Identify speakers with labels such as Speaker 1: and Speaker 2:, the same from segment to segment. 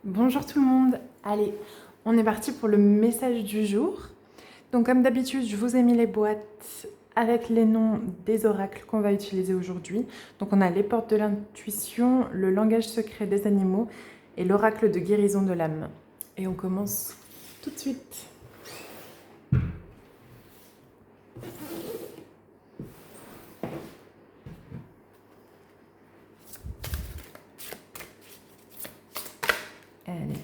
Speaker 1: Bonjour tout le monde, allez, on est parti pour le message du jour. Donc comme d'habitude, je vous ai mis les boîtes avec les noms des oracles qu'on va utiliser aujourd'hui. Donc on a les portes de l'intuition, le langage secret des animaux et l'oracle de guérison de l'âme. Et on commence tout de suite. Allez.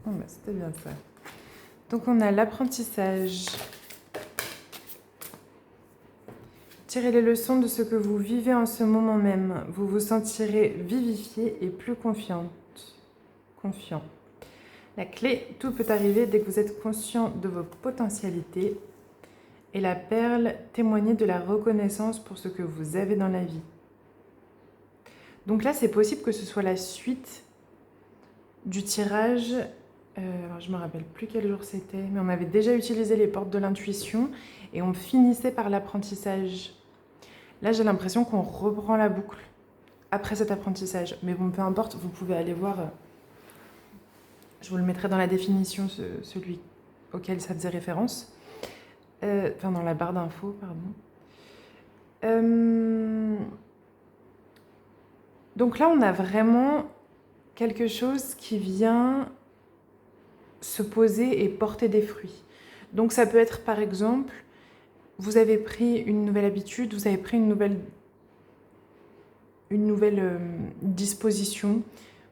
Speaker 1: Bon, bah, c'était bien ça. Donc on a l'apprentissage. Tirez les leçons de ce que vous vivez en ce moment même. Vous vous sentirez vivifié et plus confiant. La clé, tout peut arriver dès que vous êtes conscient de vos potentialités. Et la perle, témoigner de la reconnaissance pour ce que vous avez dans la vie. Donc là, c'est possible que ce soit la suite du tirage. Alors je ne me rappelle plus quel jour c'était, mais on avait déjà utilisé les portes de l'intuition et on finissait par l'apprentissage. Là, j'ai l'impression qu'on reprend la boucle après cet apprentissage. Mais bon, peu importe, vous pouvez aller voir. Je vous le mettrai dans la définition, celui auquel ça faisait référence. Enfin, dans la barre d'infos, pardon. Donc là, on a vraiment quelque chose qui vient se poser et porter des fruits. Donc ça peut être, par exemple, vous avez pris une nouvelle habitude, vous avez pris une nouvelle disposition,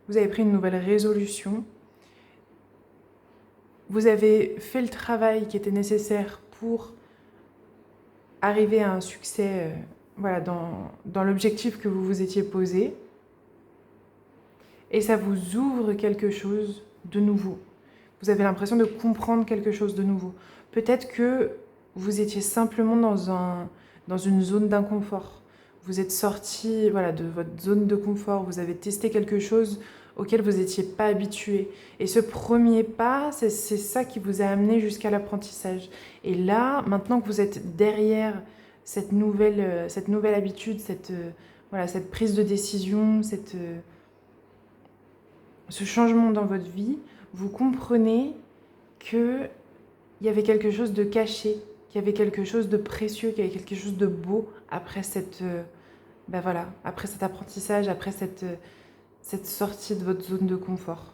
Speaker 1: vous avez pris une nouvelle résolution, vous avez fait le travail qui était nécessaire pour arriver à un succès voilà, dans l'objectif que vous vous étiez posé, et ça vous ouvre quelque chose de nouveau. Vous avez l'impression de comprendre quelque chose de nouveau. Peut-être que vous étiez simplement dans une zone d'inconfort. Vous êtes sorti voilà, de votre zone de confort, vous avez testé quelque chose auquel vous n'étiez pas habitué. Et ce premier pas, c'est ça qui vous a amené jusqu'à l'apprentissage. Et là, maintenant que vous êtes derrière cette nouvelle habitude, cette prise de décision, ce changement dans votre vie, vous comprenez qu'il y avait quelque chose de caché, qu'il y avait quelque chose de précieux, qu'il y avait quelque chose de beau après après cet apprentissage, après cette sortie de votre zone de confort.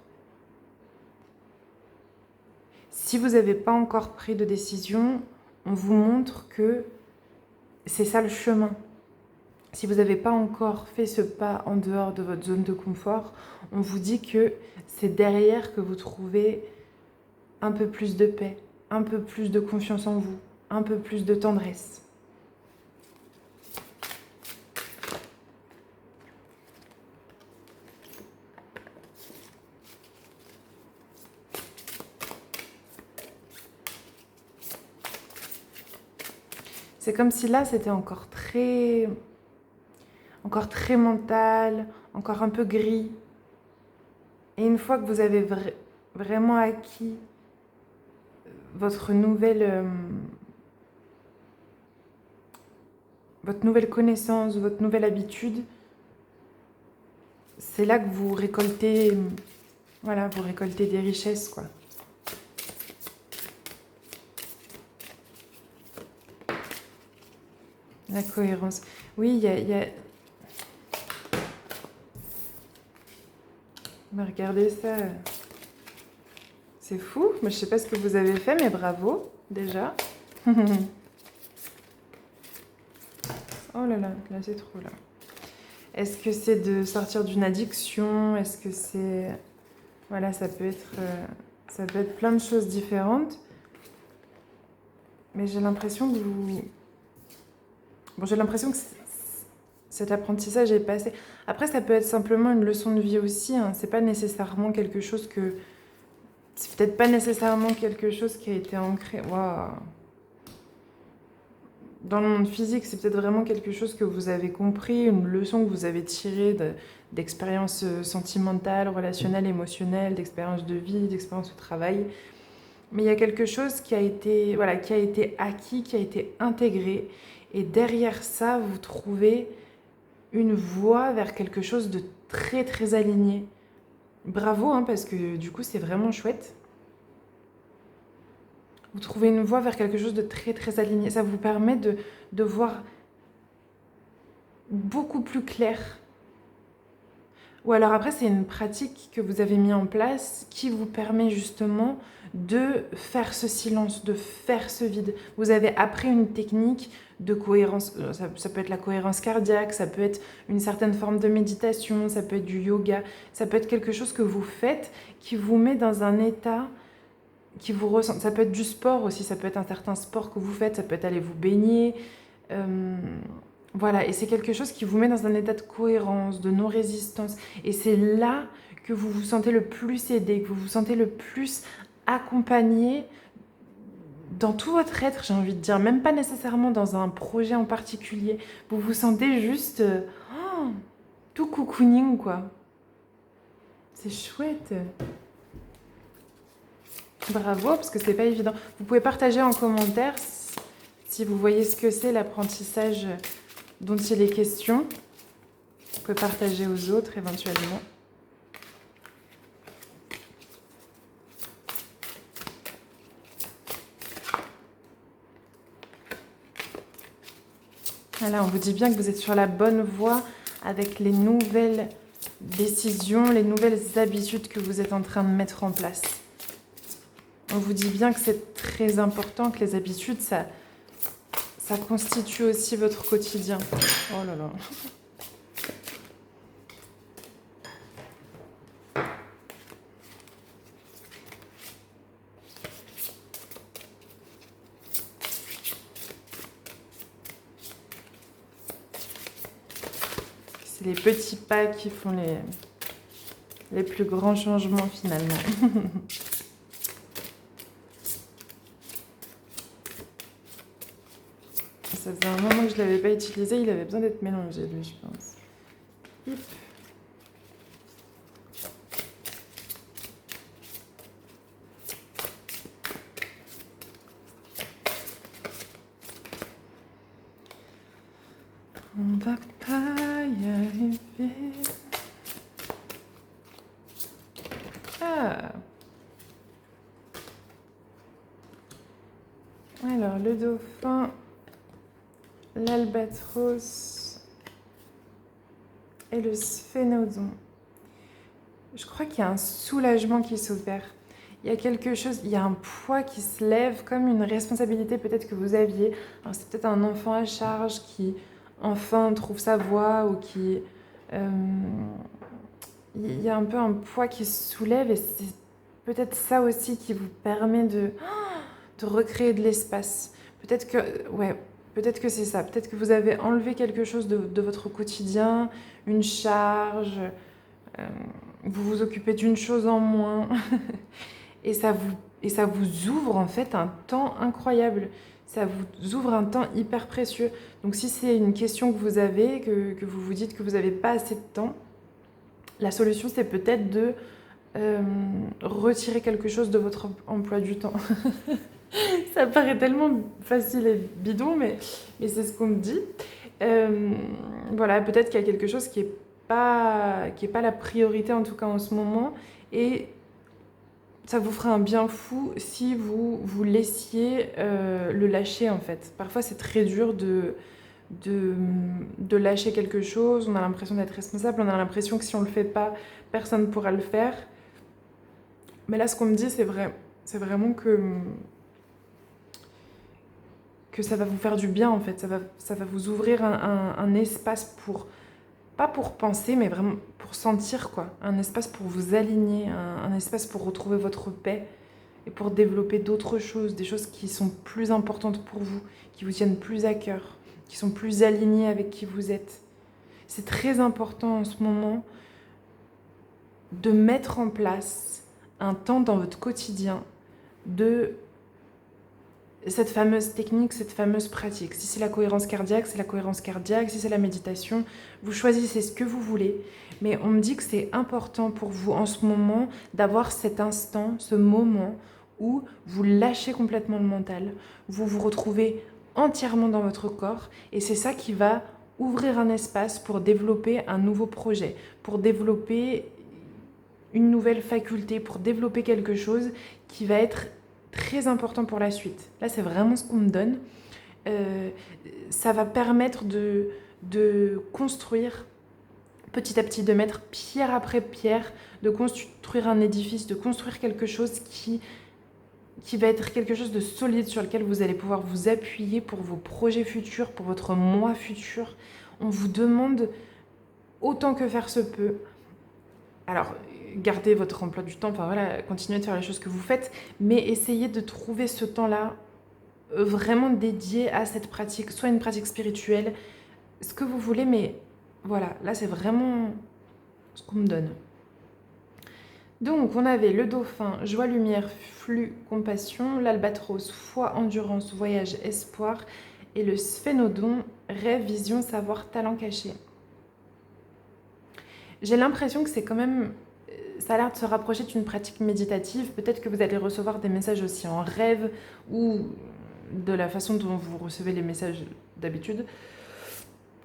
Speaker 1: Si vous n'avez pas encore pris de décision, on vous montre que c'est ça le chemin. Si vous n'avez pas encore fait ce pas en dehors de votre zone de confort, on vous dit que c'est derrière que vous trouvez un peu plus de paix, un peu plus de confiance en vous, un peu plus de tendresse. C'est comme si là, c'était encore très mental, encore un peu gris. Et une fois que vous avez vraiment acquis votre nouvelle connaissance, votre nouvelle habitude, c'est là que vous récoltez des richesses, quoi. La cohérence. Oui, il y a... Mais regardez ça. C'est fou. Moi, je sais pas ce que vous avez fait, mais bravo, déjà. Oh là là, là c'est trop là. Est-ce que c'est de sortir d'une addiction? Est-ce que c'est... Voilà, ça peut être plein de choses différentes. Mais j'ai l'impression que vous... Bon, j'ai l'impression que cet apprentissage est passé. Après, ça peut être simplement une leçon de vie aussi. Hein. C'est pas nécessairement quelque chose que... C'est peut-être pas nécessairement quelque chose qui a été ancré. Waouh! dans le monde physique, c'est peut-être vraiment quelque chose que vous avez compris, une leçon que vous avez tirée d'expériences sentimentales, relationnelles, émotionnelles, d'expériences de vie, d'expériences de travail. Mais il y a quelque chose qui a été, voilà, qui a été acquis, qui a été intégré. Et derrière ça, vous trouvez une voie vers quelque chose de très très aligné. Bravo, hein, parce que du coup, c'est vraiment chouette. Vous trouvez une voie vers quelque chose de très très aligné. Ça vous permet de voir beaucoup plus clair. Ou alors après, c'est une pratique que vous avez mis en place qui vous permet justement de faire ce silence, de faire ce vide. Vous avez appris une technique de cohérence. Ça peut être la cohérence cardiaque, ça peut être une certaine forme de méditation, ça peut être du yoga, ça peut être quelque chose que vous faites qui vous met dans un état qui vous ressent. Ça peut être du sport aussi, ça peut être un certain sport que vous faites, ça peut être aller vous baigner. Voilà, et c'est quelque chose qui vous met dans un état de cohérence, de non-résistance. Et c'est là que vous vous sentez le plus aidé, que vous vous sentez le plus accompagné dans tout votre être, j'ai envie de dire. Même pas nécessairement dans un projet en particulier. Vous vous sentez juste tout cocooning, quoi. C'est chouette. Bravo, parce que c'est pas évident. Vous pouvez partager en commentaire si vous voyez ce que c'est l'apprentissage dont il est question. Vous pouvez partager aux autres éventuellement. Voilà, on vous dit bien que vous êtes sur la bonne voie avec les nouvelles décisions, les nouvelles habitudes que vous êtes en train de mettre en place. On vous dit bien que c'est très important, que les habitudes, ça constitue aussi votre quotidien. Oh là là. C'est les petits pas qui font les plus grands changements finalement. Ça faisait un moment que je ne l'avais pas utilisé, il avait besoin d'être mélangé lui, je pense. Hip. On va pas y arriver. Ah. Alors, le dauphin, l'albatros et le sphénodon. Je crois qu'il y a un soulagement qui s'opère. Il y a quelque chose, il y a un poids qui se lève comme une responsabilité peut-être que vous aviez. Alors c'est peut-être un enfant à charge qui enfin trouve sa voie ou qui... il y a un peu un poids qui se soulève et c'est peut-être ça aussi qui vous permet de recréer de l'espace. Peut-être que c'est ça. Peut-être que vous avez enlevé quelque chose de votre quotidien, une charge, vous vous occupez d'une chose en moins. Et ça vous ouvre en fait un temps incroyable. Ça vous ouvre un temps hyper précieux. Donc si c'est une question que vous avez, que vous vous dites que vous n'avez pas assez de temps, la solution c'est peut-être de retirer quelque chose de votre emploi du temps. Ça paraît tellement facile et bidon, mais c'est ce qu'on me dit. Voilà, peut-être qu'il y a quelque chose qui n'est pas la priorité, en tout cas en ce moment. Et ça vous ferait un bien fou si vous laissiez le lâcher, en fait. Parfois, c'est très dur de lâcher quelque chose. On a l'impression d'être responsable. On a l'impression que si on ne le fait pas, personne ne pourra le faire. Mais là, ce qu'on me dit, c'est vrai. C'est vraiment que ça va vous faire du bien, en fait. Ça va vous ouvrir un espace pour... Pas pour penser, mais vraiment pour sentir, quoi. Un espace pour vous aligner, un espace pour retrouver votre paix et pour développer d'autres choses, des choses qui sont plus importantes pour vous, qui vous tiennent plus à cœur, qui sont plus alignées avec qui vous êtes. C'est très important en ce moment de mettre en place un temps dans votre quotidien de cette fameuse technique, cette fameuse pratique. Si c'est la cohérence cardiaque, c'est la cohérence cardiaque. Si c'est la méditation, vous choisissez ce que vous voulez. Mais on me dit que c'est important pour vous en ce moment d'avoir cet instant, ce moment où vous lâchez complètement le mental. Vous vous retrouvez entièrement dans votre corps. Et c'est ça qui va ouvrir un espace pour développer un nouveau projet, pour développer une nouvelle faculté, pour développer quelque chose qui va être très important pour la suite. Là, c'est vraiment ce qu'on me donne. Ça va permettre de construire petit à petit, de mettre pierre après pierre, de construire un édifice, de construire quelque chose qui va être quelque chose de solide sur lequel vous allez pouvoir vous appuyer pour vos projets futurs, pour votre moi futur. On vous demande autant que faire se peut. Alors, gardez votre emploi du temps, enfin voilà, continuez de faire les choses que vous faites, mais essayez de trouver ce temps-là vraiment dédié à cette pratique, soit une pratique spirituelle, ce que vous voulez, mais voilà, là c'est vraiment ce qu'on me donne. Donc on avait le dauphin, joie, lumière, flux, compassion, l'albatros, foi, endurance, voyage, espoir, et le sphénodon, rêve, vision, savoir, talent caché. J'ai l'impression que c'est quand même, ça a l'air de se rapprocher d'une pratique méditative. Peut-être que vous allez recevoir des messages aussi en rêve ou de la façon dont vous recevez les messages d'habitude.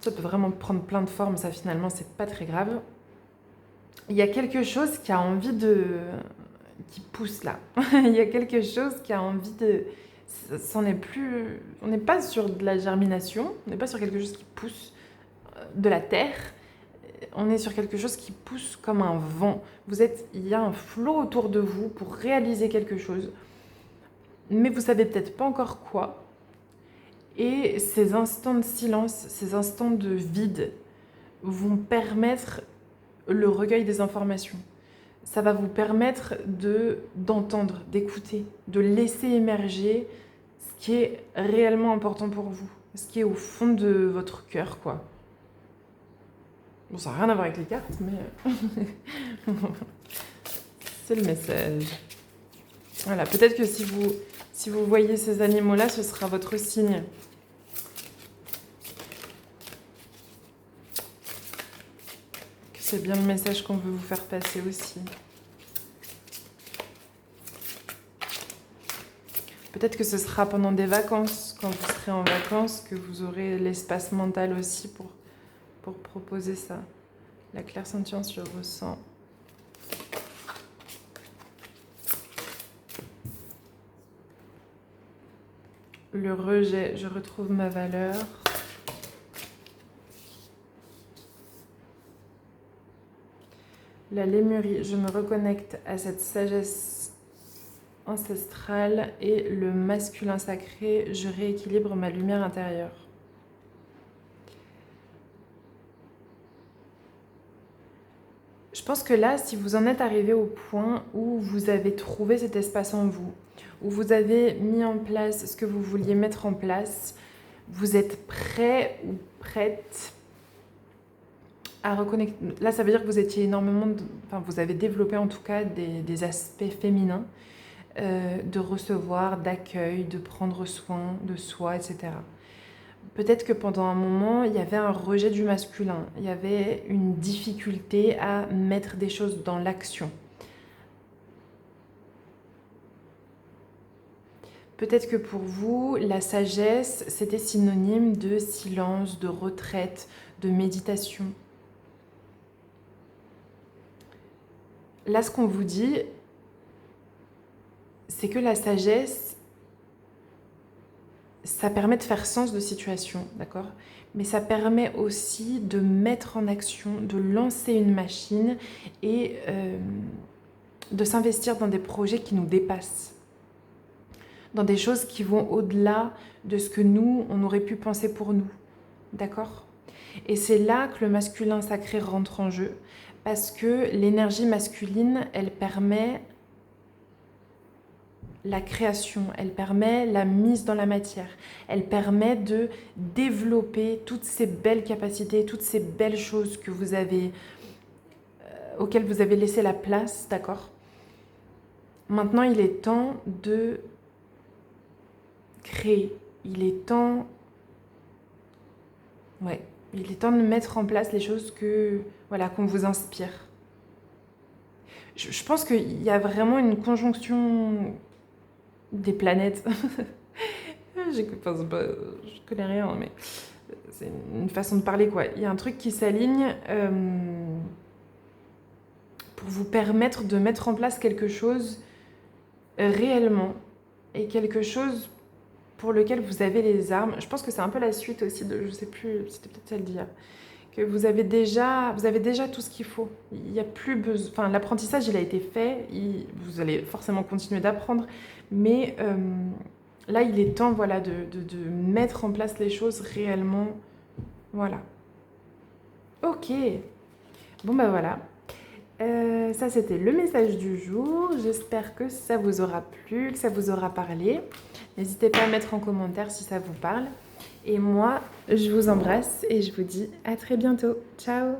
Speaker 1: Ça peut vraiment prendre plein de formes, ça finalement c'est pas très grave. Il y a quelque chose qui a envie qui pousse là. Il y a quelque chose qui a envie de... On n'est pas sur de la germination, on n'est pas sur quelque chose qui pousse de la terre. On est sur quelque chose qui pousse comme un vent. Il y a un flot autour de vous pour réaliser quelque chose, mais vous savez peut-être pas encore quoi. Et ces instants de silence, ces instants de vide vont permettre le recueil des informations. Ça va vous permettre d'entendre, d'écouter, de laisser émerger ce qui est réellement important pour vous, ce qui est au fond de votre cœur, quoi. Bon, ça n'a rien à voir avec les cartes, mais c'est le message. Voilà, peut-être que si vous voyez ces animaux-là, ce sera votre signe. Que c'est bien le message qu'on veut vous faire passer aussi. Peut-être que ce sera pendant des vacances, quand vous serez en vacances, que vous aurez l'espace mental aussi pour proposer ça. La clairsentience, je ressens. Le rejet, je retrouve ma valeur. La lémurie, je me reconnecte à cette sagesse ancestrale. Et le masculin sacré, je rééquilibre ma lumière intérieure. Je pense que là, si vous en êtes arrivé au point où vous avez trouvé cet espace en vous, où vous avez mis en place ce que vous vouliez mettre en place, vous êtes prêt ou prête à reconnecter. Là, ça veut dire que vous étiez enfin, vous avez développé en tout cas des aspects féminins, de recevoir, d'accueil, de prendre soin de soi, etc. Peut-être que pendant un moment, il y avait un rejet du masculin, il y avait une difficulté à mettre des choses dans l'action. Peut-être que pour vous, la sagesse, c'était synonyme de silence, de retraite, de méditation. Là, ce qu'on vous dit, c'est que la sagesse, ça permet de faire sens de situation, d'accord ? Mais ça permet aussi de mettre en action, de lancer une machine et de s'investir dans des projets qui nous dépassent, dans des choses qui vont au-delà de ce que nous, on aurait pu penser pour nous, d'accord ? Et c'est là que le masculin sacré rentre en jeu, parce que l'énergie masculine, elle permet la création, elle permet la mise dans la matière, elle permet de développer toutes ces belles capacités, toutes ces belles choses que vous avez, auxquelles vous avez laissé la place, d'accord ? Maintenant, il est temps de créer. Il est temps... Ouais, il est temps de mettre en place les choses voilà, qu'on vous inspire. Je pense qu'il y a vraiment une conjonction des planètes. Je connais rien, mais c'est une façon de parler, quoi. Il y a un truc qui s'aligne pour vous permettre de mettre en place quelque chose réellement et quelque chose pour lequel vous avez les armes. Je pense que c'est un peu la suite aussi de, je sais plus, c'était peut-être celle d'hier, que vous avez déjà tout ce qu'il faut. Il n'y a plus besoin, enfin l'apprentissage il a été fait, vous allez forcément continuer d'apprendre, mais là il est temps voilà, de mettre en place les choses réellement. Voilà. Ok. Bon bah voilà. Ça c'était le message du jour. J'espère que ça vous aura plu, que ça vous aura parlé. N'hésitez pas à mettre en commentaire si ça vous parle. Et moi, je vous embrasse et je vous dis à très bientôt. Ciao!